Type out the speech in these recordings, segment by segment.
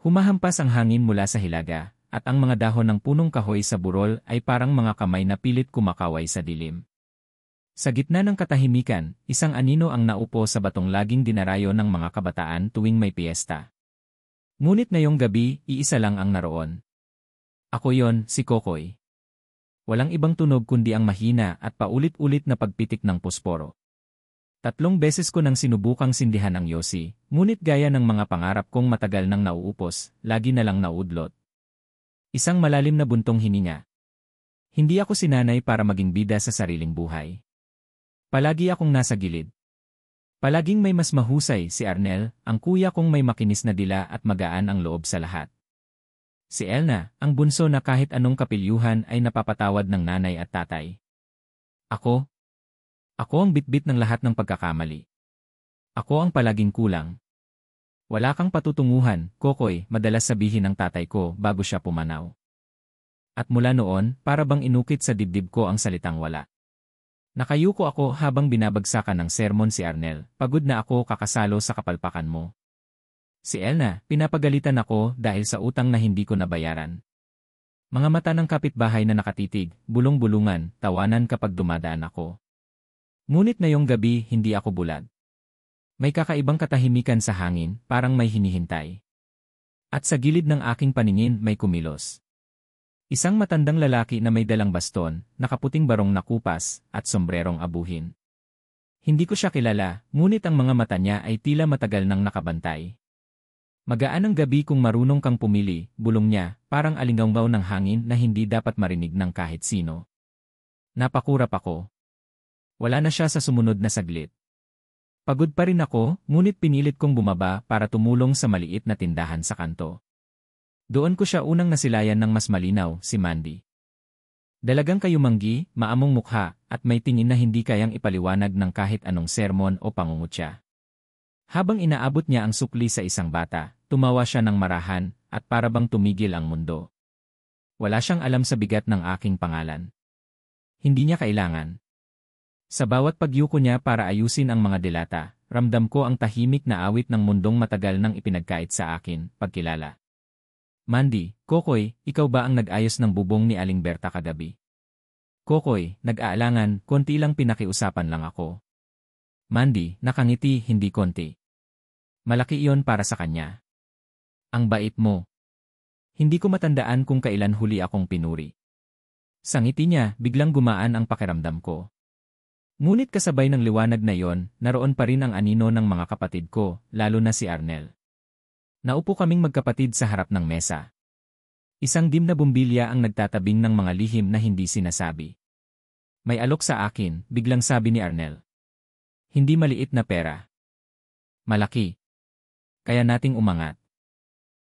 Humahampas ang hangin mula sa hilaga, at ang mga dahon ng punong kahoy sa burol ay parang mga kamay na pilit kumakaway sa dilim. Sa gitna ng katahimikan, isang anino ang naupo sa batong laging dinarayo ng mga kabataan tuwing may piyesta. Ngunit ngayong gabi, iisa lang ang naroon. Ako yon, si Kokoy. Walang ibang tunog kundi ang mahina at paulit-ulit na pagpitik ng pusporo. 3 beses ko nang sinubukang sindihan ang yosi, ngunit gaya ng mga pangarap kong matagal nang nauupos, lagi na lang naudlot. Isang malalim na buntong hininga. Hindi ako sinanay para maging bida sa sariling buhay. Palagi akong nasa gilid. Palaging may mas mahusay, si Arnel, ang kuya kong may makinis na dila at magaan ang loob sa lahat. Si Elna, ang bunso na kahit anong kapilyuhan ay napapatawad ng nanay at tatay. Ako ang bitbit ng lahat ng pagkakamali. Ako ang palaging kulang. Wala kang patutunguhan, Kokoy, madalas sabihin ng tatay ko bago siya pumanaw. At mula noon, para bang inukit sa dibdib ko ang salitang wala. Nakayuko ako habang binabagsakan ng sermon si Arnel, pagod na ako kakasalo sa kapalpakan mo. Si Elna, pinapagalitan ako dahil sa utang na hindi ko nabayaran. Mga mata ng kapitbahay na nakatitig, bulong-bulungan, tawanan kapag dumadaan ako. Ngunit ngayong gabi, hindi ako bulag. May kakaibang katahimikan sa hangin, parang may hinihintay. At sa gilid ng aking paningin, may kumilos. Isang matandang lalaki na may dalang baston, nakaputing barong na kupas, at sombrerong abuhin. Hindi ko siya kilala, ngunit ang mga mata niya ay tila matagal nang nakabantay. Magaan ang gabi kung marunong kang pumili, bulong niya, parang alinggaw ng hangin na hindi dapat marinig ng kahit sino. Napakurap ako. Wala na siya sa sumunod na saglit. Pagod pa rin ako, ngunit pinilit kong bumaba para tumulong sa maliit na tindahan sa kanto. Doon ko siya unang nasilayan ng mas malinaw, si Mandy. Dalagang kayumanggi, maamong mukha, at may tingin na hindi kayang ipaliwanag ng kahit anong sermon o pangungutya. Habang inaabot niya ang sukli sa isang bata, tumawa siya ng marahan, at parabang tumigil ang mundo. Wala siyang alam sa bigat ng aking pangalan. Hindi niya kailangan. Sa bawat pagyuko niya para ayusin ang mga delata, ramdam ko ang tahimik na awit ng mundong matagal nang ipinagkait sa akin, pagkilala. Mandy, Kokoy, ikaw ba ang nag-ayos ng bubong ni Aling Berta kagabi? Kokoy, nag-aalangan, konti lang pinakiusapan lang ako. Mandy, nakangiti, hindi konti. Malaki iyon para sa kanya. Ang bait mo. Hindi ko matandaan kung kailan huli akong pinuri. Sa ngiti niya, biglang gumaan ang pakiramdam ko. Ngunit kasabay ng liwanag na yon, naroon pa rin ang anino ng mga kapatid ko, lalo na si Arnel. Naupo kaming magkapatid sa harap ng mesa. Isang dim na bumbilya ang nagtatabing ng mga lihim na hindi sinasabi. May alok sa akin, biglang sabi ni Arnel. Hindi maliit na pera. Malaki. Kaya nating umangat.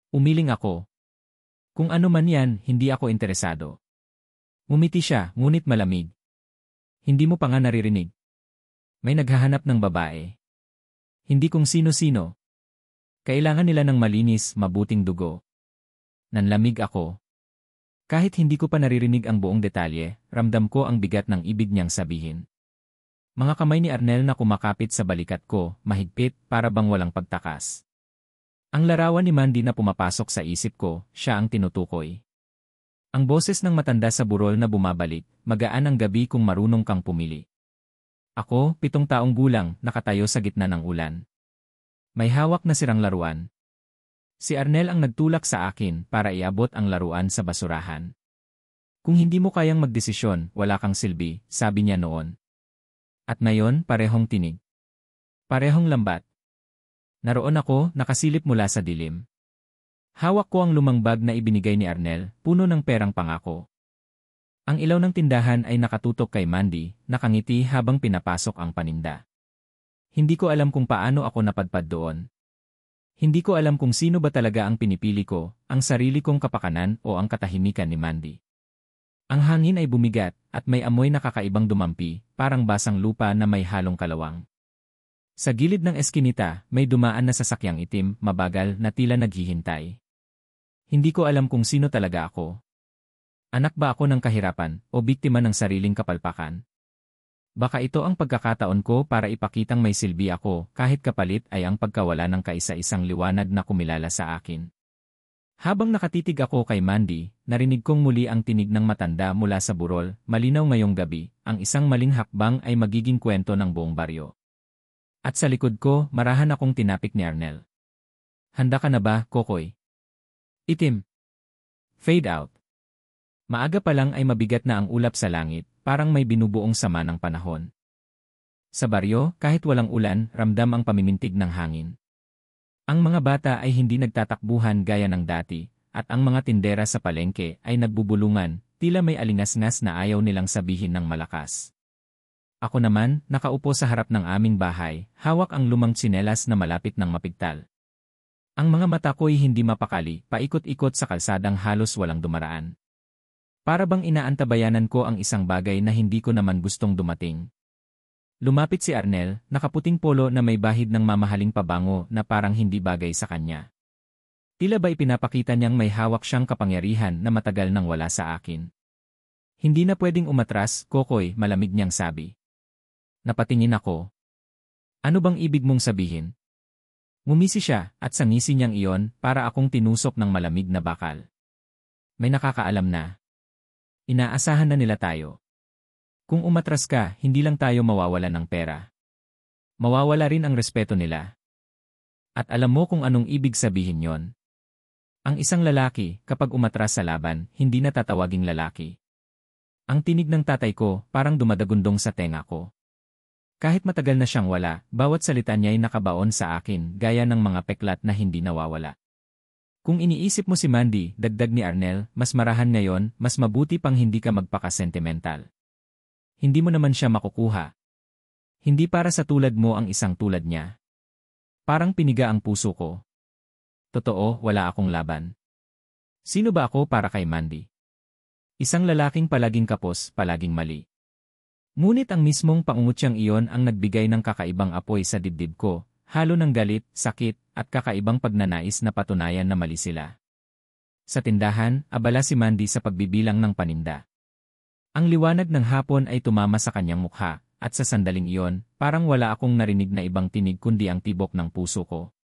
Umiling ako. Kung ano man yan, hindi ako interesado. Ngumiti siya, ngunit malamig. Hindi mo pa nga naririnig. May naghahanap ng babae. Hindi kung sino-sino. Kailangan nila ng malinis, mabuting dugo. Nanlamig ako. Kahit hindi ko pa naririnig ang buong detalye, ramdam ko ang bigat ng ibig niyang sabihin. Mga kamay ni Arnel na kumakapit sa balikat ko, mahigpit, para bang walang pagtakas. Ang larawan ni Mandy na pumapasok sa isip ko, siya ang tinutukoy. Ang boses ng matanda sa burol na bumabalik, magaan ang gabi kung marunong kang pumili. Ako, 7 taong gulang, nakatayo sa gitna ng ulan. May hawak na sirang laruan. Si Arnel ang nagtulak sa akin para iabot ang laruan sa basurahan. Kung hindi mo kayang magdesisyon, wala kang silbi, sabi niya noon. At ngayon, parehong tinig. Parehong lambat. Naroon ako, nakasilip mula sa dilim. Hawak ko ang lumang bag na ibinigay ni Arnel, puno ng perang pangako. Ang ilaw ng tindahan ay nakatutok kay Mandy, nakangiti habang pinapasok ang paninda. Hindi ko alam kung paano ako napadpad doon. Hindi ko alam kung sino ba talaga ang pinipili ko, ang sarili kong kapakanan o ang katahimikan ni Mandy. Ang hangin ay bumigat at may amoy na kakaibang dumampi, parang basang lupa na may halong kalawang. Sa gilid ng eskinita, may dumaan na sasakyang itim, mabagal na tila naghihintay. Hindi ko alam kung sino talaga ako. Anak ba ako ng kahirapan o biktima ng sariling kapalpakan? Baka ito ang pagkakataon ko para ipakitang may silbi ako kahit kapalit ay ang pagkawala ng kaisa-isang liwanag na kumilala sa akin. Habang nakatitig ako kay Mandy, narinig kong muli ang tinig ng matanda mula sa burol, malinaw ngayong gabi, ang isang maling hakbang ay magiging kwento ng buong baryo. At sa likod ko, marahan akong tinapik ni Arnel. Handa ka na ba, Kokoy? Itim. Fade out. Maaga pa lang ay mabigat na ang ulap sa langit, parang may binubuong sama ng panahon. Sa baryo, kahit walang ulan, ramdam ang pamimintig ng hangin. Ang mga bata ay hindi nagtatakbuhan gaya ng dati, at ang mga tindera sa palengke ay nagbubulungan, tila may alingas-ngas na ayaw nilang sabihin ng malakas. Ako naman, nakaupo sa harap ng aming bahay, hawak ang lumang tsinelas na malapit ng mapigtal. Ang mga mata ko'y hindi mapakali, paikot-ikot sa kalsadang halos walang dumaraan. Para bang inaantabayanan ko ang isang bagay na hindi ko naman gustong dumating. Lumapit si Arnel, nakaputing polo na may bahid ng mamahaling pabango na parang hindi bagay sa kanya. Tila ba ipinapakita niyang may hawak siyang kapangyarihan na matagal nang wala sa akin. Hindi na pwedeng umatras, Kokoy, malamig niyang sabi. Napatingin ako. Ano bang ibig mong sabihin? Ngumisi siya, at sa ngisi niyang iyon, para akong tinusok ng malamig na bakal. May nakakaalam na. Inaasahan na nila tayo. Kung umatras ka, hindi lang tayo mawawala ng pera. Mawawala rin ang respeto nila. At alam mo kung anong ibig sabihin yon. Ang isang lalaki, kapag umatras sa laban, hindi na tatawaging lalaki. Ang tinig ng tatay ko, parang dumadagundong sa tenga ko. Kahit matagal na siyang wala, bawat salita niya ay nakabaon sa akin, gaya ng mga peklat na hindi nawawala. Kung iniisip mo si Mandy, dagdag ni Arnel, mas marahan ngayon, mas mabuti pang hindi ka magpaka-sentimental. Hindi mo naman siya makukuha. Hindi para sa tulad mo ang isang tulad niya. Parang piniga ang puso ko. Totoo, wala akong laban. Sino ba ako para kay Mandy? Isang lalaking palaging kapos, palaging mali. Ngunit ang mismong pangungutyang iyon ang nagbigay ng kakaibang apoy sa dibdib ko, halo ng galit, sakit, at kakaibang pagnanais na patunayan na mali sila. Sa tindahan, abala si Mandy sa pagbibilang ng paninda. Ang liwanag ng hapon ay tumama sa kanyang mukha, at sa sandaling iyon, parang wala akong narinig na ibang tinig kundi ang tibok ng puso ko.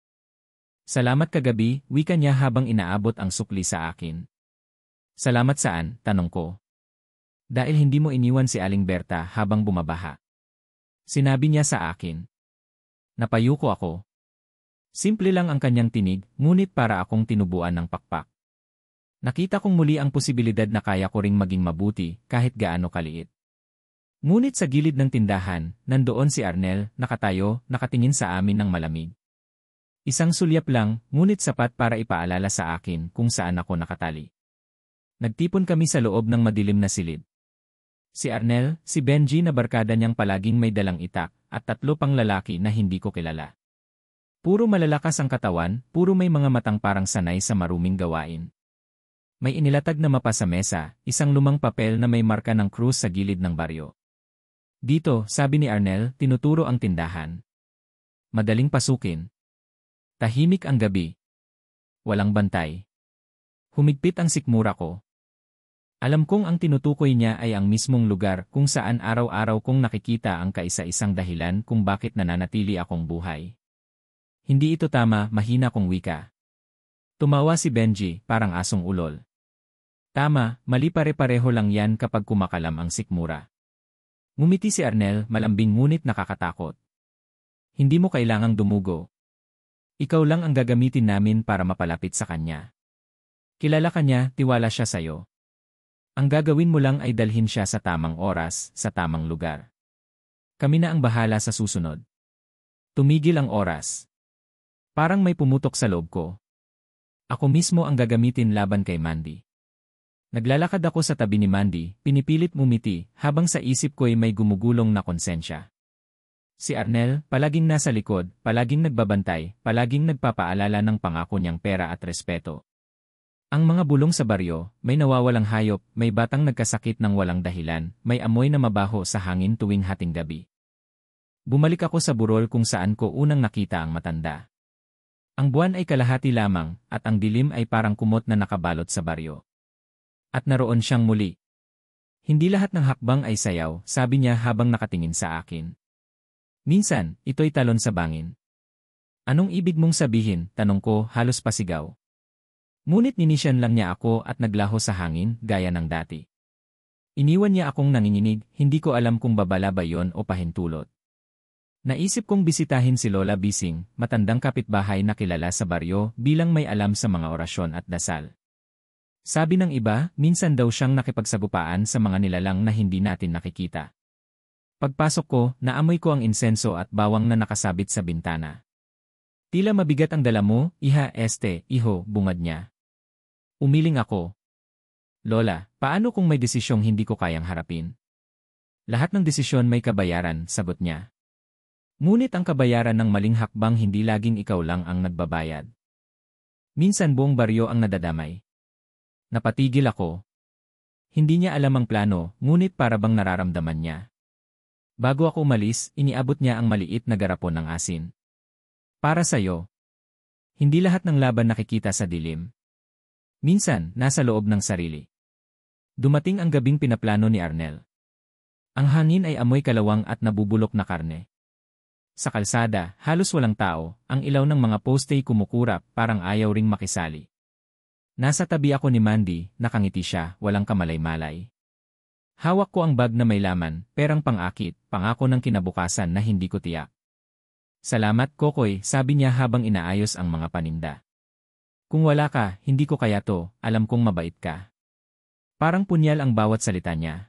Salamat kagabi, wika niya habang inaabot ang sukli sa akin. Salamat saan, tanong ko. Dahil hindi mo iniwan si Aling Berta habang bumabaha. Sinabi niya sa akin. Napayuko ako. Simple lang ang kanyang tinig, ngunit para akong tinubuan ng pakpak. Nakita kong muli ang posibilidad na kaya ko ring maging mabuti kahit gaano kaliit. Ngunit sa gilid ng tindahan, nandoon si Arnel, nakatayo, nakatingin sa amin ng malamig. Isang sulyap lang, ngunit sapat para ipaalala sa akin kung saan ako nakatali. Nagtipon kami sa loob ng madilim na silid. Si Arnel, si Benji na barkada niyang palaging may dalang itak, at 3 pang lalaki na hindi ko kilala. Puro malalakas ang katawan, puro may mga matang parang sanay sa maruming gawain. May inilatag na mapa sa mesa, isang lumang papel na may marka ng krus sa gilid ng baryo. Dito, sabi ni Arnel, tinuturo ang tindahan. Madaling pasukin. Tahimik ang gabi. Walang bantay. Humigpit ang sikmura ko. Alam kong ang tinutukoy niya ay ang mismong lugar kung saan araw-araw kong nakikita ang kaisa-isang dahilan kung bakit nananatili akong buhay. Hindi ito tama, mahina kong wika. Tumawa si Benji, parang asong ulol. Tama, mali pare-pareho lang yan kapag kumakalam ang sikmura. Ngumiti si Arnel, malambing ngunit nakakatakot. Hindi mo kailangang dumugo. Ikaw lang ang gagamitin namin para mapalapit sa kanya. Kilala ka niya, tiwala siya sa'yo. Ang gagawin mo lang ay dalhin siya sa tamang oras, sa tamang lugar. Kami na ang bahala sa susunod. Tumigil ang oras. Parang may pumutok sa loob ko. Ako mismo ang gagamitin laban kay Mandy. Naglalakad ako sa tabi ni Mandy, pinipilit mumiti, habang sa isip ko'y may gumugulong na konsensya. Si Arnel, palaging nasa likod, palaging nagbabantay, palaging nagpapaalala ng pangako niyang pera at respeto. Ang mga bulong sa baryo, may nawawalang hayop, may batang nagkasakit ng walang dahilan, may amoy na mabaho sa hangin tuwing hating gabi. Bumalik ako sa burol kung saan ko unang nakita ang matanda. Ang buwan ay kalahati lamang, at ang dilim ay parang kumot na nakabalot sa baryo. At naroon siyang muli. Hindi lahat ng hakbang ay sayaw, sabi niya habang nakatingin sa akin. Minsan, ito'y talon sa bangin. Anong ibig mong sabihin, tanong ko, halos pasigaw. Ngunit ninisyan lang niya ako at naglaho sa hangin gaya ng dati. Iniwan niya akong nanginginig, hindi ko alam kung babala ba yon o pahintulot. Naisip kong bisitahin si Lola Bising, matandang kapitbahay na kilala sa baryo bilang may alam sa mga orasyon at dasal. Sabi ng iba, minsan daw siyang nakipagsagupaan sa mga nilalang na hindi natin nakikita. Pagpasok ko, naamoy ko ang insenso at bawang na nakasabit sa bintana. Tila mabigat ang dala mo, iho, bungad niya. Umiling ako. Lola, paano kung may desisyong hindi ko kayang harapin? Lahat ng desisyon may kabayaran, sagot niya. Ngunit ang kabayaran ng maling hakbang hindi laging ikaw lang ang nagbabayad. Minsan buong baryo ang nadadamay. Napatigil ako. Hindi niya alam ang plano, ngunit para bang nararamdaman niya. Bago ako umalis, iniabot niya ang maliit na garapon ng asin. Para sa'yo. Hindi lahat ng laban nakikita sa dilim. Minsan, nasa loob ng sarili. Dumating ang gabing pinaplano ni Arnel. Ang hangin ay amoy kalawang at nabubulok na karne. Sa kalsada, halos walang tao, ang ilaw ng mga poste kumukurap, parang ayaw ring makisali. Nasa tabi ako ni Mandy, nakangiti siya, walang kamalay-malay. Hawak ko ang bag na may laman, perang pang-akit, pangako ng kinabukasan na hindi ko tiyak. Salamat, Kokoy, sabi niya habang inaayos ang mga paninda. Kung wala ka, hindi ko kaya to, alam kong mabait ka. Parang punyal ang bawat salita niya.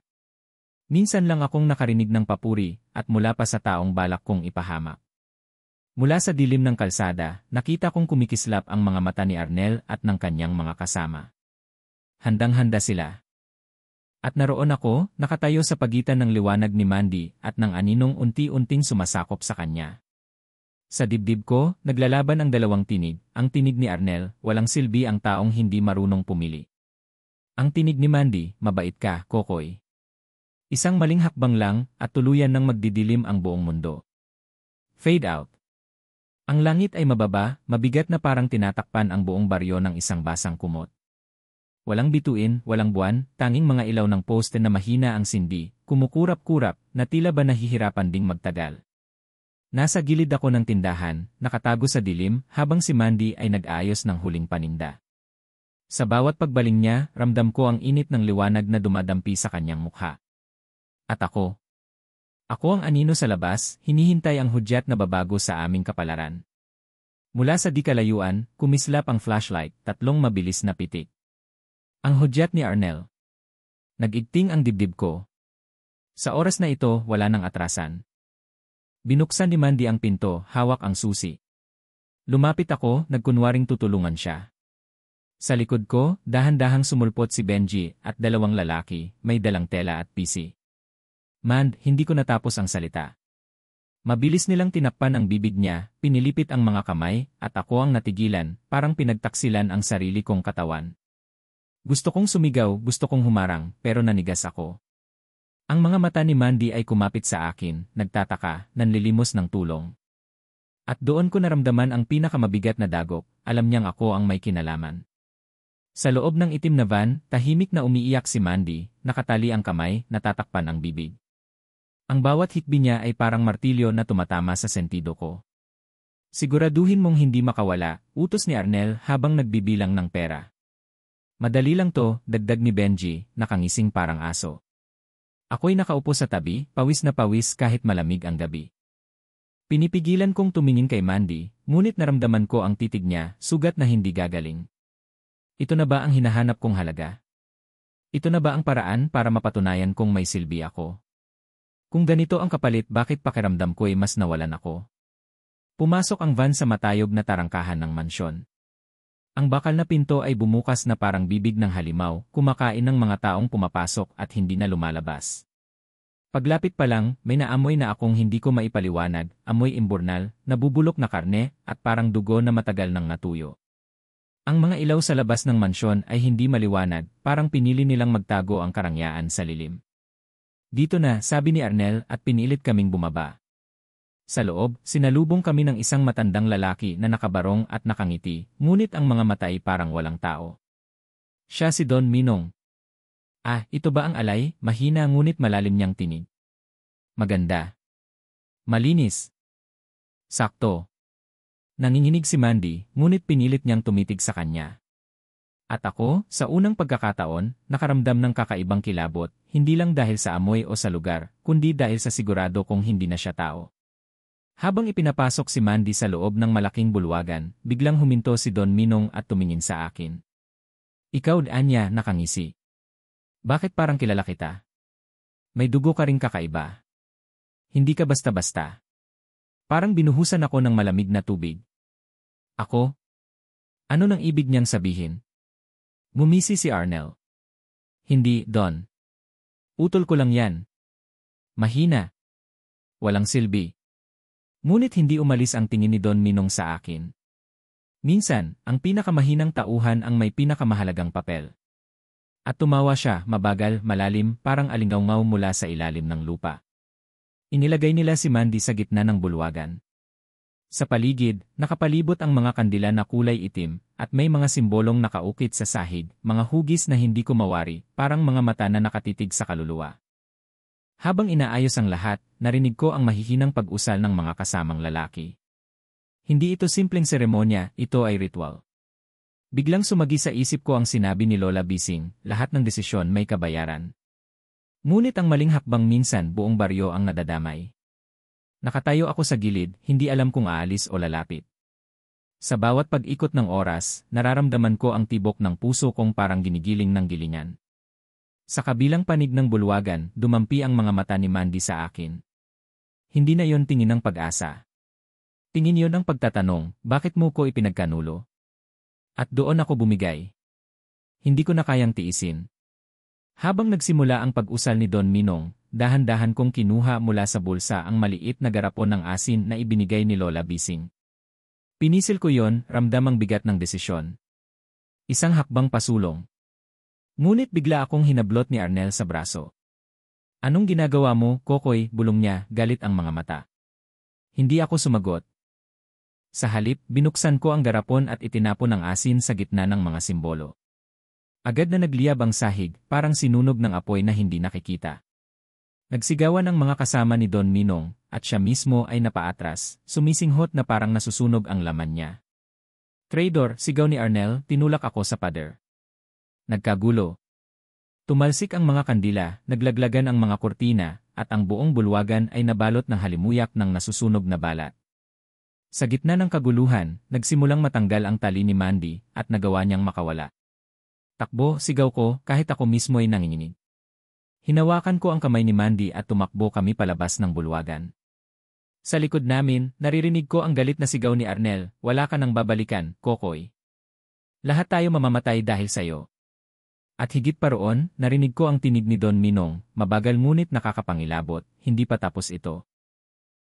Minsan lang akong nakarinig ng papuri, at mula pa sa taong balak kong ipahamak. Mula sa dilim ng kalsada, nakita kong kumikislap ang mga mata ni Arnel at ng kanyang mga kasama. Handang-handa sila. At naroon ako, nakatayo sa pagitan ng liwanag ni Mandy at ng aninong unti-unting sumasakop sa kanya. Sa dibdib ko, naglalaban ang dalawang tinig, ang tinig ni Arnel, walang silbi ang taong hindi marunong pumili. Ang tinig ni Mandy, mabait ka, Kokoy. Isang maling hakbang lang, at tuluyan nang magdidilim ang buong mundo. Fade out. Ang langit ay mababa, mabigat na parang tinatakpan ang buong baryo ng isang basang kumot. Walang bituin, walang buwan, tanging mga ilaw ng poste na mahina ang sindi, kumukurap-kurap, na tila ba nahihirapan ding magtagal. Nasa gilid ako ng tindahan, nakatago sa dilim, habang si Mandy ay nag-aayos ng huling paninda. Sa bawat pagbaling niya, ramdam ko ang init ng liwanag na dumadampi sa kanyang mukha. At ako. Ako ang anino sa labas, hinihintay ang hudyat na babago sa aming kapalaran. Mula sa di kalayuan, kumislap ang flashlight, tatlong mabilis na pitik. Ang hudyat ni Arnel. Nag-igting ang dibdib ko. Sa oras na ito, wala nang atrasan. Binuksan ni Mandy ang pinto, hawak ang susi. Lumapit ako, nagkunwaring tutulungan siya. Sa likod ko, dahan-dahang sumulpot si Benji at dalawang lalaki, may dalang tela at PC. Mand, hindi ko natapos ang salita. Mabilis nilang tinakpan ang bibig niya, pinilipit ang mga kamay, at ako ang natigilan, parang pinagtaksilan ang sarili kong katawan. Gusto kong sumigaw, gusto kong humarang, pero nanigas ako. Ang mga mata ni Mandy ay kumapit sa akin, nagtataka, nanlilimos ng tulong. At doon ko naramdaman ang pinakamabigat na dagok, alam niyang ako ang may kinalaman. Sa loob ng itim na van, tahimik na umiiyak si Mandy, nakatali ang kamay, natatakpan ang bibig. Ang bawat hikbi niya ay parang martilyo na tumatama sa sentido ko. Siguraduhin mong hindi makawala, utos ni Arnel habang nagbibilang ng pera. Madali lang to, dagdag ni Benji, nakangising parang aso. Ako'y nakaupo sa tabi, pawis na pawis kahit malamig ang gabi. Pinipigilan kong tumingin kay Mandy, ngunit naramdaman ko ang titig niya, sugat na hindi gagaling. Ito na ba ang hinahanap kong halaga? Ito na ba ang paraan para mapatunayan kong may silbi ako? Kung ganito ang kapalit, bakit pakiramdam ko'y mas nawalan ako? Pumasok ang van sa matayog na tarangkahan ng mansyon. Ang bakal na pinto ay bumukas na parang bibig ng halimaw, kumakain ng mga taong pumapasok at hindi na lumalabas. Paglapit pa lang, may naamoy na akong hindi ko maipaliwanag, amoy imburnal, nabubulok na karne, at parang dugo na matagal nang natuyo. Ang mga ilaw sa labas ng mansyon ay hindi maliwanag, parang pinili nilang magtago ang karangyaan sa lilim. Dito na, sabi ni Arnel at pinilit kaming bumaba. Sa loob, sinalubong kami ng isang matandang lalaki na nakabarong at nakangiti, ngunit ang mga mata ay parang walang tao. Siya si Don Minong. Ah, ito ba ang alay? Mahina ngunit malalim niyang tinig. Maganda. Malinis. Sakto. Nanginginig si Mandy, ngunit pinilit niyang tumitig sa kanya. At ako, sa unang pagkakataon, nakaramdam ng kakaibang kilabot, hindi lang dahil sa amoy o sa lugar, kundi dahil sa sigurado kong hindi na siya tao. Habang ipinapasok si Mandy sa loob ng malaking bulwagan, biglang huminto si Don Minong at tumingin sa akin. Ikaw, Anya, nakangisi. Bakit parang kilala kita? May dugo ka ring kakaiba. Hindi ka basta-basta. Parang binuhusan ako ng malamig na tubig. Ako? Ano nang ibig niyang sabihin? Ngumisi si Arnel. Hindi, Don. Utol ko lang yan. Mahina. Walang silbi. Ngunit hindi umalis ang tingin ni Don Minong sa akin. Minsan, ang pinakamahinang tauhan ang may pinakamahalagang papel. At tumawa siya, mabagal, malalim, parang alingawngaw mula sa ilalim ng lupa. Inilagay nila si Mandy sa gitna ng bulwagan. Sa paligid, nakapalibot ang mga kandila na kulay itim, at may mga simbolong nakaukit sa sahig, mga hugis na hindi ko mawari, parang mga mata na nakatitig sa kaluluwa. Habang inaayos ang lahat, narinig ko ang mahihinang pag-usal ng mga kasamang lalaki. Hindi ito simpleng seremonya, ito ay ritual. Biglang sumagi sa isip ko ang sinabi ni Lola Bising, lahat ng desisyon may kabayaran. Ngunit ang maling hakbang minsan buong baryo ang nadadamay. Nakatayo ako sa gilid, hindi alam kung aalis o lalapit. Sa bawat pag-ikot ng oras, nararamdaman ko ang tibok ng puso kong parang ginigiling ng gilingan. Sa kabilang panig ng bulwagan, dumampi ang mga mata ni Mandy sa akin. Hindi na yon tingin ng pag-asa. Tingin yon ang pagtatanong, bakit mo ko ipinagkanulo? At doon ako bumigay. Hindi ko na kayang tiisin. Habang nagsimula ang pag-usal ni Don Minong, dahan-dahan kong kinuha mula sa bulsa ang maliit na garapon ng asin na ibinigay ni Lola Bising. Pinisil ko yon, ramdam ang bigat ng desisyon. Isang hakbang pasulong. Ngunit bigla akong hinablot ni Arnel sa braso. Anong ginagawa mo, Kokoy? Bulong niya, galit ang mga mata. Hindi ako sumagot. Sa halip, binuksan ko ang garapon at itinapon ang asin sa gitna ng mga simbolo. Agad na nagliyab ang sahig, parang sinunog ng apoy na hindi nakikita. Nagsigawan ang mga kasama ni Don Minong, at siya mismo ay napaatras, sumisinghot na parang nasusunog ang laman niya. Traidor, sigaw ni Arnel, tinulak ako sa pader. Nagkagulo. Tumalsik ang mga kandila, naglaglagan ang mga kurtina, at ang buong bulwagan ay nabalot ng halimuyak ng nasusunog na balat. Sa gitna ng kaguluhan, nagsimulang matanggal ang tali ni Mandy, at nagawa niyang makawala. Takbo, sigaw ko, kahit ako mismo ay nanginginig. Hinawakan ko ang kamay ni Mandy at tumakbo kami palabas ng bulwagan. Sa likod namin, naririnig ko ang galit na sigaw ni Arnel, wala ka nang babalikan, Kokoy. Lahat tayo mamamatay dahil sa'yo. At higit pa roon, narinig ko ang tinig ni Don Minong, mabagal ngunit nakakapangilabot, hindi pa tapos ito.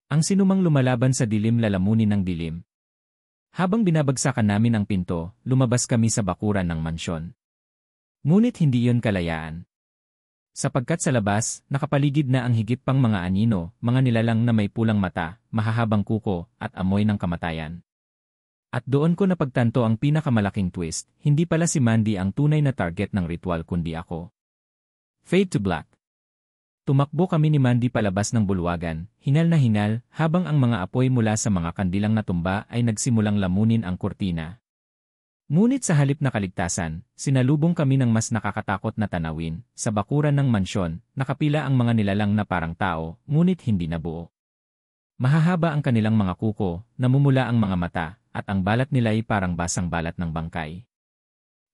Ang sinumang lumalaban sa dilim lalamunin ng dilim. Habang binabagsakan namin ang pinto, lumabas kami sa bakuran ng mansyon. Ngunit hindi yon kalayaan. Sapagkat sa labas, nakapaligid na ang higit pang mga anino, mga nilalang na may pulang mata, mahahabang kuko, at amoy ng kamatayan. At doon ko napagtanto ang pinakamalaking twist, hindi pala si Mandy ang tunay na target ng ritual kundi ako. Fade to black. Tumakbo kami ni Mandy palabas ng bulwagan, hingal na hingal, habang ang mga apoy mula sa mga kandilang natumba ay nagsimulang lamunin ang kurtina. Ngunit sa halip na kaligtasan, sinalubong kami ng mas nakakatakot na tanawin. Sa bakuran ng mansyon, nakapila ang mga nilalang na parang tao, ngunit hindi nabuo. Mahahaba ang kanilang mga kuko, namumula ang mga mata, at ang balat nila ay parang basang balat ng bangkay.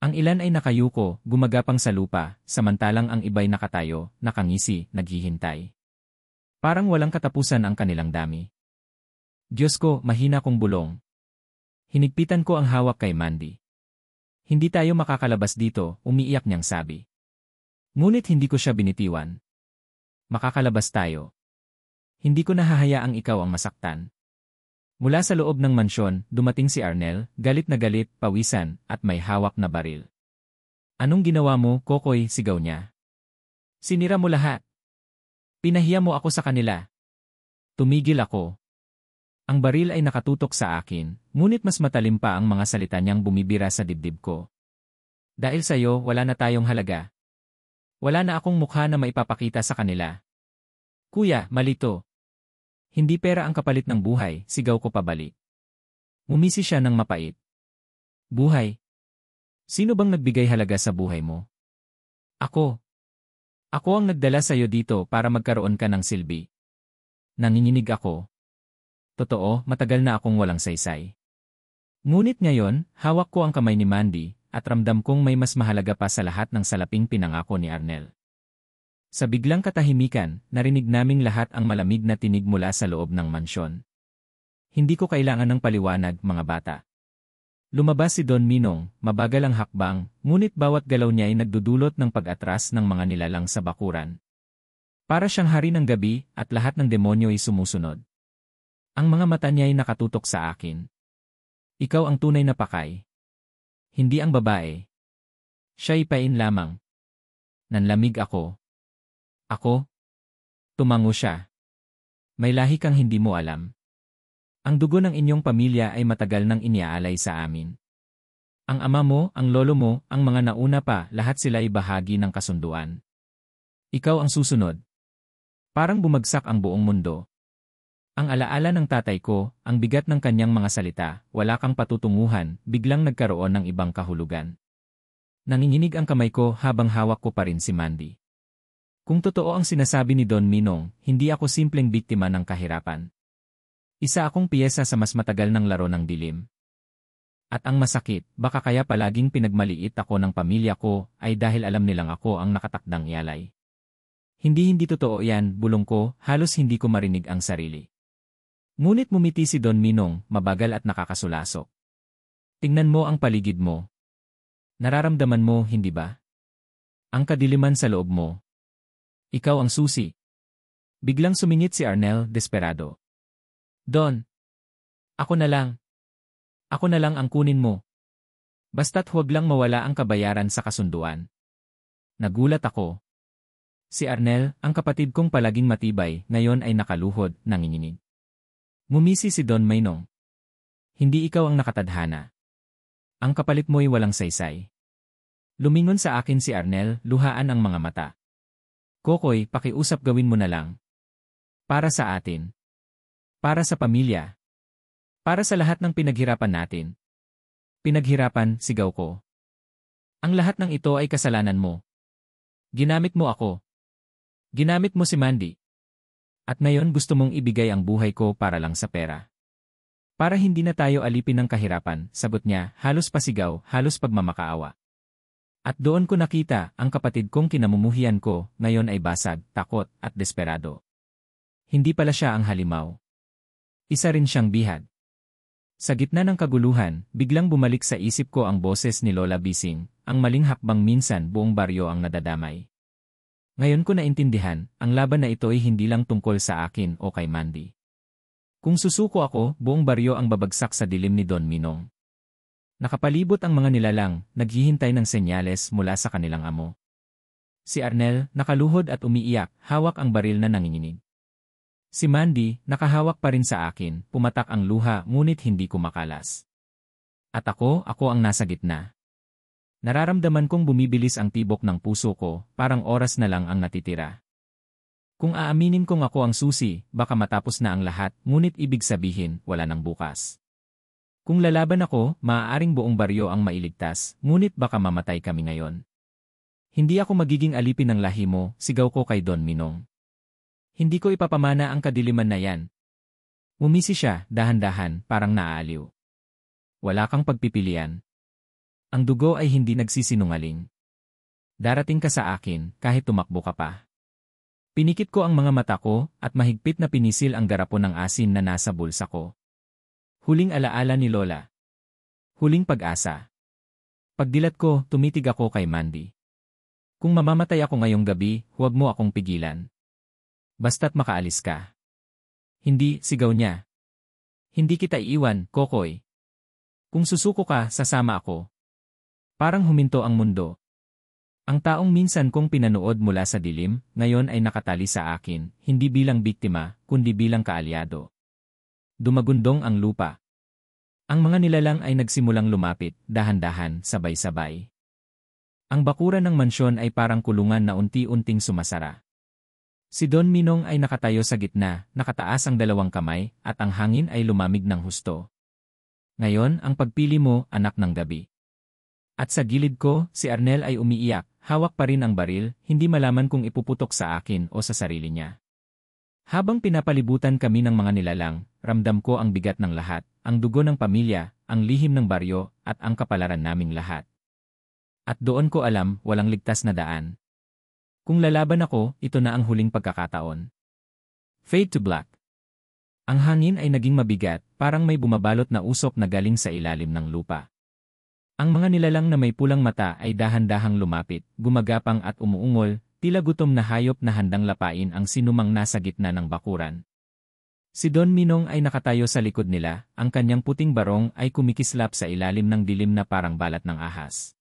Ang ilan ay nakayuko, gumagapang sa lupa, samantalang ang iba'y nakatayo, nakangisi, naghihintay. Parang walang katapusan ang kanilang dami. Diyos ko, mahina kong bulong. Hinigpitan ko ang hawak kay Mandy. Hindi tayo makakalabas dito, umiiyak niyang sabi. Ngunit hindi ko siya binitiwan. Makakalabas tayo. Hindi ko nahahayaang ikaw ang masaktan. Mula sa loob ng mansyon, dumating si Arnel, galit na galit, pawisan, at may hawak na baril. Anong ginawa mo, Kokoy? Sigaw niya. Sinira mo lahat. Pinahiya mo ako sa kanila. Tumigil ako. Ang baril ay nakatutok sa akin, ngunit mas matalim pa ang mga salita niyang bumibira sa dibdib ko. Dahil sa'yo, wala na tayong halaga. Wala na akong mukha na maipapakita sa kanila. Kuya, malito. Hindi pera ang kapalit ng buhay, sigaw ko pabalik. Umisi siya ng mapait. Buhay. Sino bang nagbigay halaga sa buhay mo? Ako. Ako ang nagdala sa iyo dito para magkaroon ka ng silbi. Nanginginig ako. Totoo, matagal na akong walang saysay. Ngunit ngayon, hawak ko ang kamay ni Mandy, at ramdam kong may mas mahalaga pa sa lahat ng salaping pinangako ni Arnel. Sa biglang katahimikan, narinig naming lahat ang malamig na tinig mula sa loob ng mansyon. Hindi ko kailangan ng paliwanag, mga bata. Lumabas si Don Minong, mabagal ang hakbang, ngunit bawat galaw niya ay nagdudulot ng pag-atras ng mga nilalang sa bakuran. Para siyang hari ng gabi at lahat ng demonyo ay sumusunod. Ang mga mata niya ay nakatutok sa akin. Ikaw ang tunay na pakay. Hindi ang babae. Siya'y pain lamang. Nanlamig ako. Ako? Tumango siya. May lahi kang hindi mo alam. Ang dugo ng inyong pamilya ay matagal nang iniaalay sa amin. Ang ama mo, ang lolo mo, ang mga nauna pa, lahat sila ay bahagi ng kasunduan. Ikaw ang susunod. Parang bumagsak ang buong mundo. Ang alaala ng tatay ko, ang bigat ng kanyang mga salita, wala kang patutunguhan, biglang nagkaroon ng ibang kahulugan. Nanginginig ang kamay ko habang hawak ko pa rin si Mandy. Kung totoo ang sinasabi ni Don Minong, hindi ako simpleng biktima ng kahirapan. Isa akong piyesa sa mas matagal ng laro ng dilim. At ang masakit, baka kaya palaging pinagmaliit ako ng pamilya ko, ay dahil alam nilang ako ang nakatakdang ialay. Hindi totoo yan, bulong ko, halos hindi ko marinig ang sarili. Ngunit mumiti si Don Minong, mabagal at nakakasulasok. Tingnan mo ang paligid mo. Nararamdaman mo, hindi ba? Ang kadiliman sa loob mo. Ikaw ang susi. Biglang sumingit si Arnel, desperado. Don. Ako na lang. Ako na lang ang kunin mo. Basta't huwag lang mawala ang kabayaran sa kasunduan. Nagulat ako. Si Arnel, ang kapatid kong palaging matibay, ngayon ay nakaluhod, nanginginig. Ngumisi si Don Minong. Hindi ikaw ang nakatadhana. Ang kapalit mo'y walang saysay. Lumingon sa akin si Arnel, luhaan ang mga mata. Kokoy, pakiusap gawin mo na lang. Para sa atin. Para sa pamilya. Para sa lahat ng pinaghirapan natin. Pinaghirapan, sigaw ko. Ang lahat ng ito ay kasalanan mo. Ginamit mo ako. Ginamit mo si Mandy. At ngayon gusto mong ibigay ang buhay ko para lang sa pera. Para hindi na tayo alipin ng kahirapan, sagot niya, halos pasigaw, halos pagmamakaawa. At doon ko nakita, ang kapatid kong kinamumuhian ko, ngayon ay basag, takot, at desperado. Hindi pala siya ang halimaw. Isa rin siyang bihag. Sa gitna ng kaguluhan, biglang bumalik sa isip ko ang boses ni Lola Bising, ang maling hakbang minsan buong baryo ang nadadamay. Ngayon ko naintindihan, ang laban na ito ay hindi lang tungkol sa akin o kay Mandy. Kung susuko ako, buong baryo ang babagsak sa dilim ni Don Minong. Nakapalibot ang mga nilalang, naghihintay ng senyales mula sa kanilang amo. Si Arnel, nakaluhod at umiiyak, hawak ang baril na nanginginig. Si Mandy, nakahawak pa rin sa akin, pumatak ang luha ngunit hindi kumakalas. At ako ang nasa gitna. Nararamdaman kong bumibilis ang tibok ng puso ko, parang oras na lang ang natitira. Kung aaminin kong ako ang susi, baka matapos na ang lahat, ngunit ibig sabihin, wala nang bukas. Kung lalaban ako, maaaring buong baryo ang mailigtas, ngunit baka mamatay kami ngayon. Hindi ako magiging alipin ng lahi mo, sigaw ko kay Don Minong. Hindi ko ipapamana ang kadiliman na yan. Umisi siya, dahan-dahan, parang naaaliw. Wala kang pagpipilian. Ang dugo ay hindi nagsisinungaling. Darating ka sa akin, kahit tumakbo ka pa. Pinikit ko ang mga mata ko, at mahigpit na pinisil ang garapon ng asin na nasa bulsa ko. Huling alaala ni Lola. Huling pag-asa. Pagdilat ko, tumitig ako kay Mandy. Kung mamamatay ako ngayong gabi, huwag mo akong pigilan. Basta't makaalis ka. Hindi, sigaw niya. Hindi kita iiwan, Kokoy. Kung susuko ka, sasama ako. Parang huminto ang mundo. Ang taong minsan kong pinanood mula sa dilim, ngayon ay nakatali sa akin, hindi bilang biktima, kundi bilang kaalyado. Dumagundong ang lupa. Ang mga nilalang ay nagsimulang lumapit, dahan-dahan, sabay-sabay. Ang bakuran ng mansyon ay parang kulungan na unti-unting sumasara. Si Don Minong ay nakatayo sa gitna, nakataas ang dalawang kamay, at ang hangin ay lumamig ng husto. Ngayon, ang pagpili mo, anak ng gabi. At sa gilid ko, si Arnel ay umiiyak, hawak pa rin ang baril, hindi malaman kung ipuputok sa akin o sa sarili niya. Habang pinapalibutan kami ng mga nilalang, ramdam ko ang bigat ng lahat, ang dugo ng pamilya, ang lihim ng baryo, at ang kapalaran naming lahat. At doon ko alam, walang ligtas na daan. Kung lalaban ako, ito na ang huling pagkakataon. Fade to black. Ang hangin ay naging mabigat, parang may bumabalot na usok na galing sa ilalim ng lupa. Ang mga nilalang na may pulang mata ay dahan-dahang lumapit, gumagapang at umuungol, tila gutom na hayop na handang lapain ang sinumang nasa gitna ng bakuran. Si Don Minong ay nakatayo sa likod nila, ang kanyang puting barong ay kumikislap sa ilalim ng dilim na parang balat ng ahas.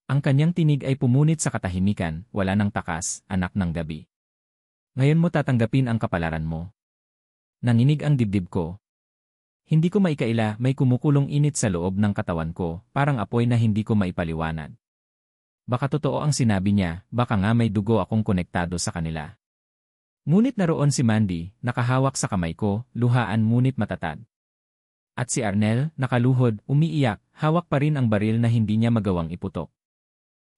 Ang kanyang tinig ay pumunit sa katahimikan, wala ng takas, anak ng gabi. Ngayon mo tatanggapin ang kapalaran mo. Nanginig ang dibdib ko. Hindi ko maikaila, may kumukulong init sa loob ng katawan ko, parang apoy na hindi ko maipaliwanag. Baka totoo ang sinabi niya, baka nga may dugo akong konektado sa kanila. Ngunit naroon si Mandy, nakahawak sa kamay ko, luhaan ngunit matatag. At si Arnel, nakaluhod, umiiyak, hawak pa rin ang baril na hindi niya magawang iputok.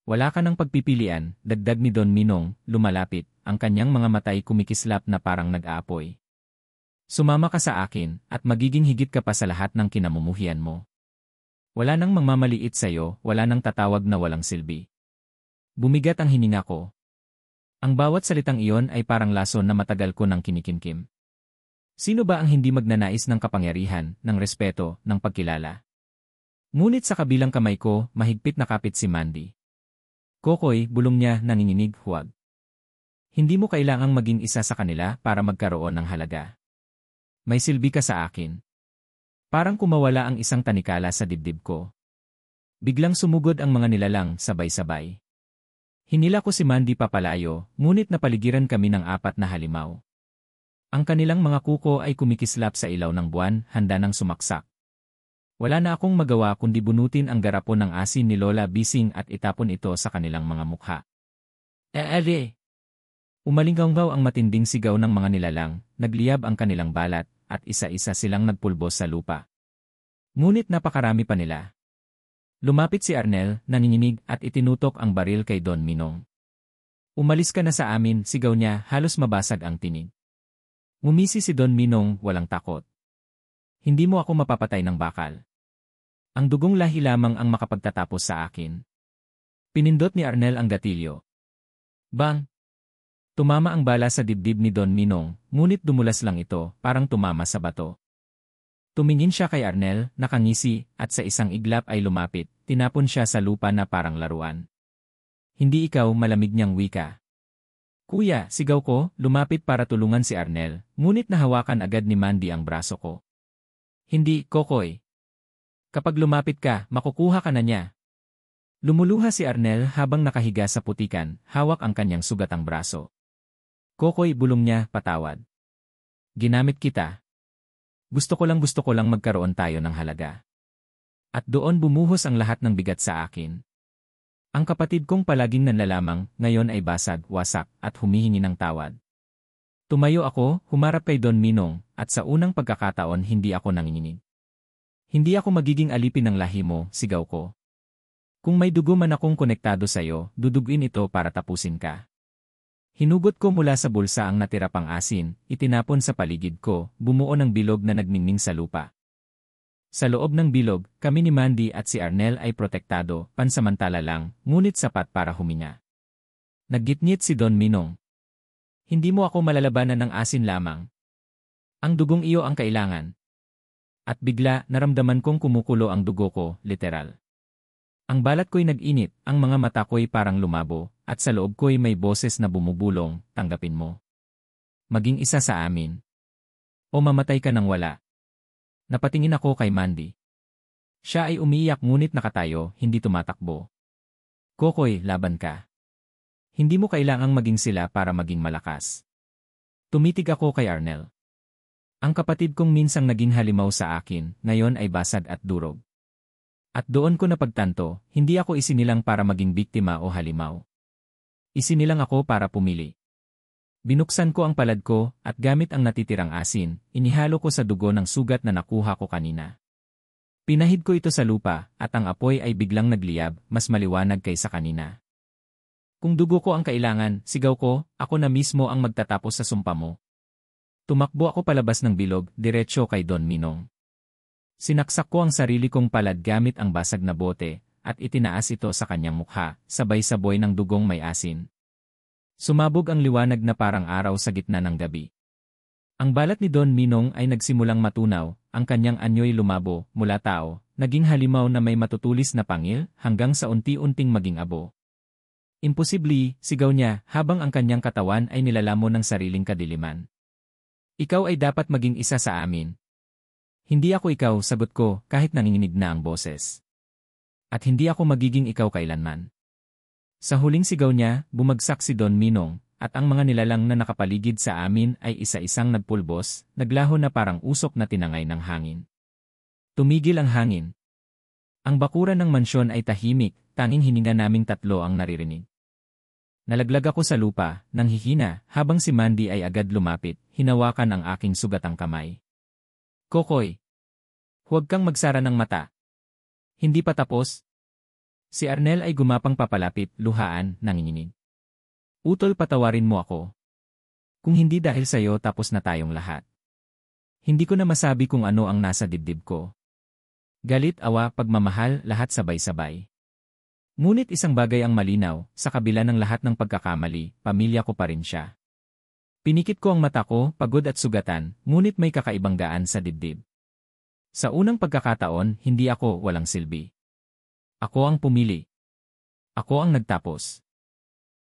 Wala ka ng pagpipilian, dagdag ni Don Minong, lumalapit, ang kanyang mga matay kumikislap na parang nag-aapoy. Sumama ka sa akin, at magiging higit ka pa sa lahat ng kinamumuhian mo. Wala nang mangmamaliit sa'yo, wala nang tatawag na walang silbi. Bumigat ang hininga ko. Ang bawat salitang iyon ay parang lason na matagal ko nang kinikimkim. Sino ba ang hindi magnanais ng kapangyarihan, ng respeto, ng pagkilala? Ngunit sa kabilang kamay ko, mahigpit na kapit si Mandy. Kokoy, bulong niya, nanginginig, huwag. Hindi mo kailangang maging isa sa kanila para magkaroon ng halaga. May silbi ka sa akin. Parang kumawala ang isang tanikala sa dibdib ko. Biglang sumugod ang mga nilalang, sabay-sabay. Hinila ko si Mandy papalayo, ngunit napaligiran kami ng 4 na halimaw. Ang kanilang mga kuko ay kumikislap sa ilaw ng buwan, handa ng sumaksak. Wala na akong magawa kundi bunutin ang garapon ng asin ni Lola Bising at itapon ito sa kanilang mga mukha. Umalinggaw ang matinding sigaw ng mga nilalang, nagliyab ang kanilang balat, at isa-isa silang nagpulbos sa lupa. Ngunit napakarami pa nila. Lumapit si Arnel, nanginginig at itinutok ang baril kay Don Minong. Umalis ka na sa amin, sigaw niya, halos mabasag ang tinig. Ngumisi si Don Minong, walang takot. Hindi mo ako mapapatay ng bakal. Ang dugong lahi lamang ang makapagtatapos sa akin. Pinindot ni Arnel ang gatilyo. Bang! Tumama ang bala sa dibdib ni Don Minong, ngunit dumulas lang ito, parang tumama sa bato. Tumingin siya kay Arnel, nakangisi, at sa isang iglap ay lumapit, tinapon siya sa lupa na parang laruan. Hindi ikaw, malamig niyang wika. Kuya, sigaw ko, lumapit para tulungan si Arnel, ngunit nahawakan agad ni Mandy ang braso ko. Hindi, Kokoy. Kapag lumapit ka, makukuha ka na niya. Lumuluha si Arnel habang nakahiga sa putikan, hawak ang kanyang sugatang braso. Kokoy, bulong niya, patawad. Ginamit kita. Gusto ko lang magkaroon tayo ng halaga. At doon bumuhos ang lahat ng bigat sa akin. Ang kapatid kong palaging nanlalamang, ngayon ay basag, wasak, at humihingi ng tawad. Tumayo ako, humarap kay Don Minong, at sa unang pagkakataon hindi ako nanginginig. Hindi ako magiging alipin ng lahi mo, sigaw ko. Kung may dugo man akong konektado sa'yo, dudugin ito para tapusin ka. Hinugot ko mula sa bulsa ang natira pang asin, itinapon sa paligid ko, bumuo ng bilog na nagningning sa lupa. Sa loob ng bilog, kami ni Mandy at si Arnel ay protektado, pansamantala lang, ngunit sapat para huminga. Naggitngit si Don Minong. Hindi mo ako malalabanan ng asin lamang. Ang dugong iyo ang kailangan. At bigla, naramdaman kong kumukulo ang dugo ko, literal. Ang balat ko'y nag-init, ang mga mata ko'y parang lumabo, at sa loob ko'y may boses na bumubulong, tanggapin mo. Maging isa sa amin. O mamatay ka nang wala. Napatingin ako kay Mandy. Siya ay umiiyak ngunit nakatayo, hindi tumatakbo. Kokoy, laban ka. Hindi mo kailangang maging sila para maging malakas. Tumitig ako kay Arnel. Ang kapatid kong minsang naging halimaw sa akin, ngayon ay basag at durog. At doon ko napagtanto, hindi ako isinilang para maging biktima o halimaw. Isinilang ako para pumili. Binuksan ko ang palad ko, at gamit ang natitirang asin, inihalo ko sa dugo ng sugat na nakuha ko kanina. Pinahid ko ito sa lupa, at ang apoy ay biglang nagliyab, mas maliwanag kaysa kanina. Kung dugo ko ang kailangan, sigaw ko, ako na mismo ang magtatapos sa sumpa mo. Tumakbo ako palabas ng bilog, diretsyo kay Don Minong. Sinaksak ko ang sarili kong palad gamit ang basag na bote, at itinaas ito sa kanyang mukha, sabay-saboy ng dugong may asin. Sumabog ang liwanag na parang araw sa gitna ng gabi. Ang balat ni Don Minong ay nagsimulang matunaw, ang kanyang anyo'y lumabo, mula tao, naging halimaw na may matutulis na pangil, hanggang sa unti-unting maging abo. Imposible, sigaw niya, habang ang kanyang katawan ay nilalamon ng sariling kadiliman. Ikaw ay dapat maging isa sa amin. Hindi ako ikaw, sagot ko, kahit nanginginig na ang boses. At hindi ako magiging ikaw kailanman. Sa huling sigaw niya, bumagsak si Don Minong, at ang mga nilalang na nakapaligid sa amin ay isa-isang nagpulbos, naglaho na parang usok na tinangay ng hangin. Tumigil ang hangin. Ang bakuran ng mansyon ay tahimik, tanging hininga naming tatlo ang naririnig. Nalaglag ako sa lupa, nang hihina, habang si Mandy ay agad lumapit, hinawakan ang aking sugatang kamay. Kokoy! Huwag kang magsara ng mata. Hindi pa tapos? Si Arnel ay gumapang papalapit, luhaan, nanginginig. Utol, patawarin mo ako. Kung hindi dahil sa'yo tapos na tayong lahat. Hindi ko na masabi kung ano ang nasa dibdib ko. Galit, awa, pagmamahal, lahat sabay-sabay. Ngunit isang bagay ang malinaw, sa kabila ng lahat ng pagkakamali, pamilya ko pa rin siya. Pinikit ko ang mata ko, pagod at sugatan, ngunit may kakaibang gaan sa dibdib. Sa unang pagkakataon, hindi ako walang silbi. Ako ang pumili. Ako ang nagtapos.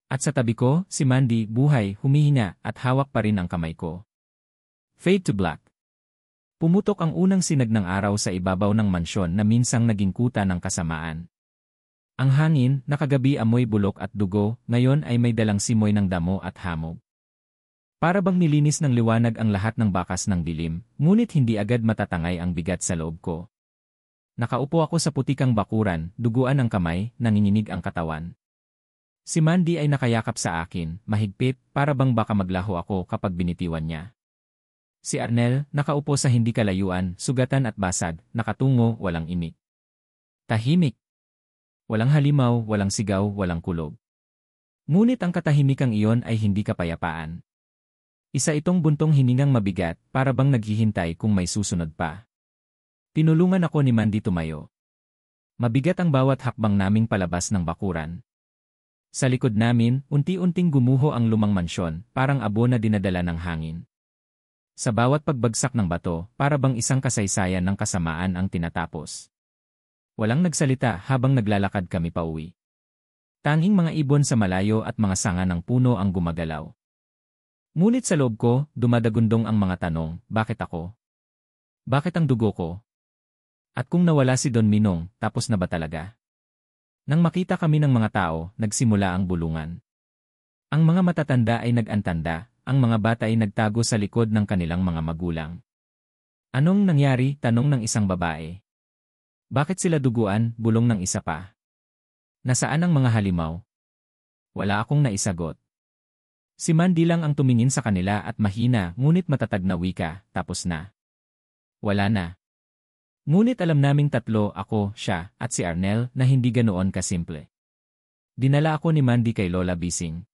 At sa tabi ko, si Mandy, buhay, humihinga, at hawak pa rin ang kamay ko. Fade to black. Pumutok ang unang sinag ng araw sa ibabaw ng mansyon na minsang naging kuta ng kasamaan. Ang hangin, nakagabi amoy bulok at dugo, ngayon ay may dalang simoy ng damo at hamog. Para bang nilinis ng liwanag ang lahat ng bakas ng dilim, ngunit hindi agad matatangay ang bigat sa loob ko. Nakaupo ako sa putikang bakuran, duguan ang kamay, nanginginig ang katawan. Si Mandy ay nakayakap sa akin, mahigpit, para bang baka maglaho ako kapag binitiwan niya. Si Arnel, nakaupo sa hindi kalayuan, sugatan at basag, nakatungo, walang imik. Tahimik. Walang halimaw, walang sigaw, walang kulog. Ngunit ang katahimikang iyon ay hindi kapayapaan. Isa itong buntong hiningang mabigat, para bang naghihintay kung may susunod pa. Tinulungan ako ni Mandy tumayo. Mabigat ang bawat hakbang naming palabas ng bakuran. Sa likod namin, unti-unting gumuho ang lumang mansyon, parang abo na dinadala ng hangin. Sa bawat pagbagsak ng bato, para bang isang kasaysayan ng kasamaan ang tinatapos. Walang nagsalita habang naglalakad kami pauwi. Tanging mga ibon sa malayo at mga sanga ng puno ang gumagalaw. Ngunit sa loob ko, dumadagundong ang mga tanong, bakit ako? Bakit ang dugo ko? At kung nawala si Don Minong, tapos na ba talaga? Nang makita kami ng mga tao, nagsimula ang bulungan. Ang mga matatanda ay nag-antanda, ang mga bata ay nagtago sa likod ng kanilang mga magulang. Anong nangyari? Tanong ng isang babae. Bakit sila duguan? Bulong ng isa pa. Nasaan ang mga halimaw? Wala akong naisagot. Si Mandy lang ang tumingin sa kanila at mahina ngunit matatag na wika, tapos na. Wala na. Ngunit alam naming tatlo, ako, siya, at si Arnel, na hindi ganoon kasimple. Dinala ako ni Mandy kay Lola Bising.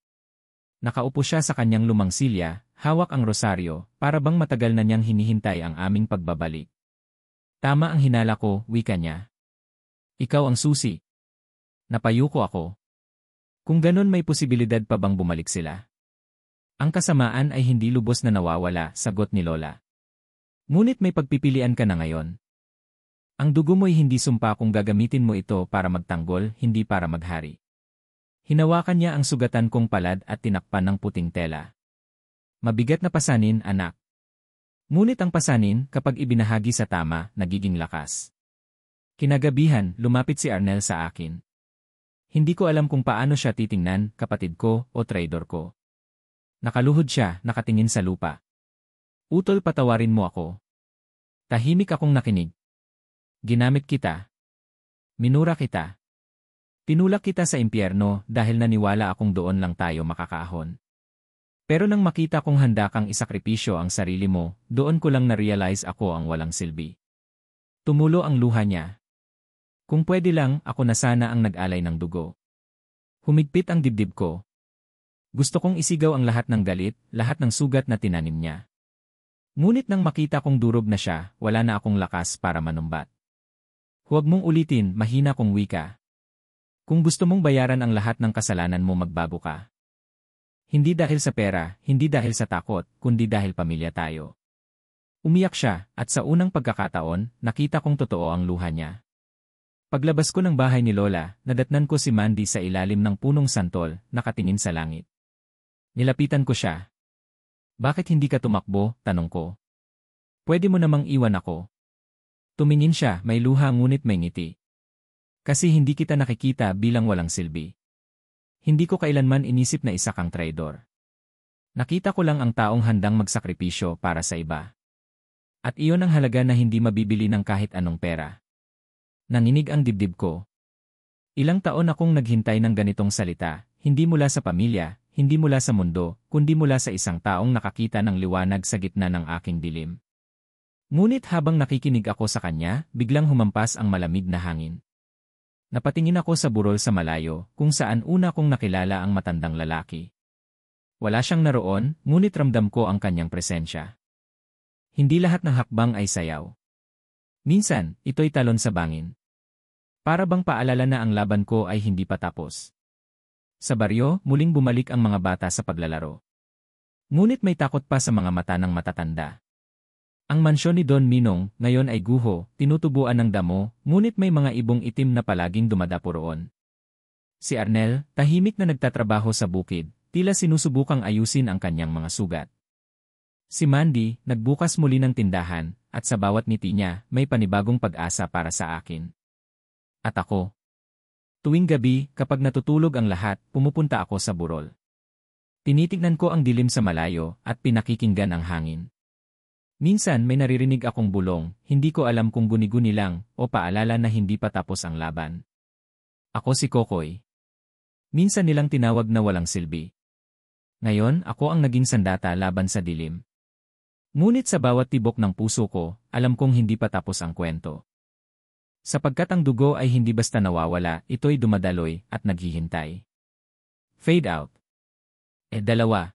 Nakaupo siya sa kanyang lumang silya, hawak ang rosaryo, para bang matagal na niyang hinihintay ang aming pagbabalik. Tama ang hinala ko, wika niya. Ikaw ang susi. Napayuko ako. Kung ganon, may posibilidad pa bang bumalik sila? Ang kasamaan ay hindi lubos na nawawala, sagot ni Lola. Ngunit may pagpipilian ka na ngayon. Ang dugo mo'y hindi sumpa kung gagamitin mo ito para magtanggol, hindi para maghari. Hinawakan niya ang sugatan kong palad at tinakpan ng puting tela. Mabigat na pasanin, anak. Ngunit ang pasanin, kapag ibinahagi sa tama, nagiging lakas. Kinagabihan, lumapit si Arnel sa akin. Hindi ko alam kung paano siya titingnan, kapatid ko o traidor ko. Nakaluhod siya, nakatingin sa lupa. Utol, patawarin mo ako. Tahimik akong nakinig. Ginamit kita. Minura kita. Tinulak kita sa impyerno dahil naniwala akong doon lang tayo makakaahon. Pero nang makita kong handa kang isakripisyo ang sarili mo, doon ko lang na-realize ako ang walang silbi. Tumulo ang luha niya. Kung pwede lang, ako na sana ang nag-alay ng dugo. Humigpit ang dibdib ko. Gusto kong isigaw ang lahat ng galit, lahat ng sugat na tinanim niya. Ngunit nang makita kong durog na siya, wala na akong lakas para manumbat. Huwag mong ulitin, mahina kong wika. Kung gusto mong bayaran ang lahat ng kasalanan mo, magbago ka. Hindi dahil sa pera, hindi dahil sa takot, kundi dahil pamilya tayo. Umiyak siya, at sa unang pagkakataon, nakita kong totoo ang luha niya. Paglabas ko ng bahay ni Lola, nadatnan ko si Mandy sa ilalim ng punong santol, nakatingin sa langit. Nilapitan ko siya. Bakit hindi ka tumakbo? Tanong ko. Pwede mo namang iwan ako. Tumingin siya, may luha ngunit may ngiti. Kasi hindi kita nakikita bilang walang silbi. Hindi ko kailanman inisip na isa kang traidor. Nakita ko lang ang taong handang magsakripisyo para sa iba. At iyon ang halaga na hindi mabibili ng kahit anong pera. Nanginig ang dibdib ko. Ilang taon akong naghintay ng ganitong salita, hindi mula sa pamilya, hindi mula sa mundo, kundi mula sa isang taong nakakita ng liwanag sa gitna ng aking dilim. Ngunit habang nakikinig ako sa kanya, biglang humampas ang malamig na hangin. Napatingin ako sa burol sa malayo, kung saan una kong nakilala ang matandang lalaki. Wala siyang naroon, ngunit ramdam ko ang kanyang presensya. Hindi lahat ng hakbang ay sayaw. Minsan, ito'y talon sa bangin. Para bang paalala na ang laban ko ay hindi pa tapos. Sa baryo, muling bumalik ang mga bata sa paglalaro. Ngunit may takot pa sa mga mata ng matatanda. Ang mansyon ni Don Minong, ngayon ay guho, tinutubuan ng damo, ngunit may mga ibong itim na palaging dumadapo roon. Si Arnel, tahimik na nagtatrabaho sa bukid, tila sinusubukang ayusin ang kanyang mga sugat. Si Mandy, nagbukas muli ng tindahan, at sa bawat ngiti niya, may panibagong pag-asa para sa akin. At ako. Tuwing gabi, kapag natutulog ang lahat, pumupunta ako sa burol. Tinitignan ko ang dilim sa malayo, at pinakikinggan ang hangin. Minsan may naririnig akong bulong, hindi ko alam kung guni-guni lang o paalala na hindi pa tapos ang laban. Ako si Kokoy. Minsan nilang tinawag na walang silbi. Ngayon, ako ang naging sandata laban sa dilim. Ngunit sa bawat tibok ng puso ko, alam kong hindi pa tapos ang kwento. Sapagkat ang dugo ay hindi basta nawawala, ito'y dumadaloy at naghihintay. Fade out. 2.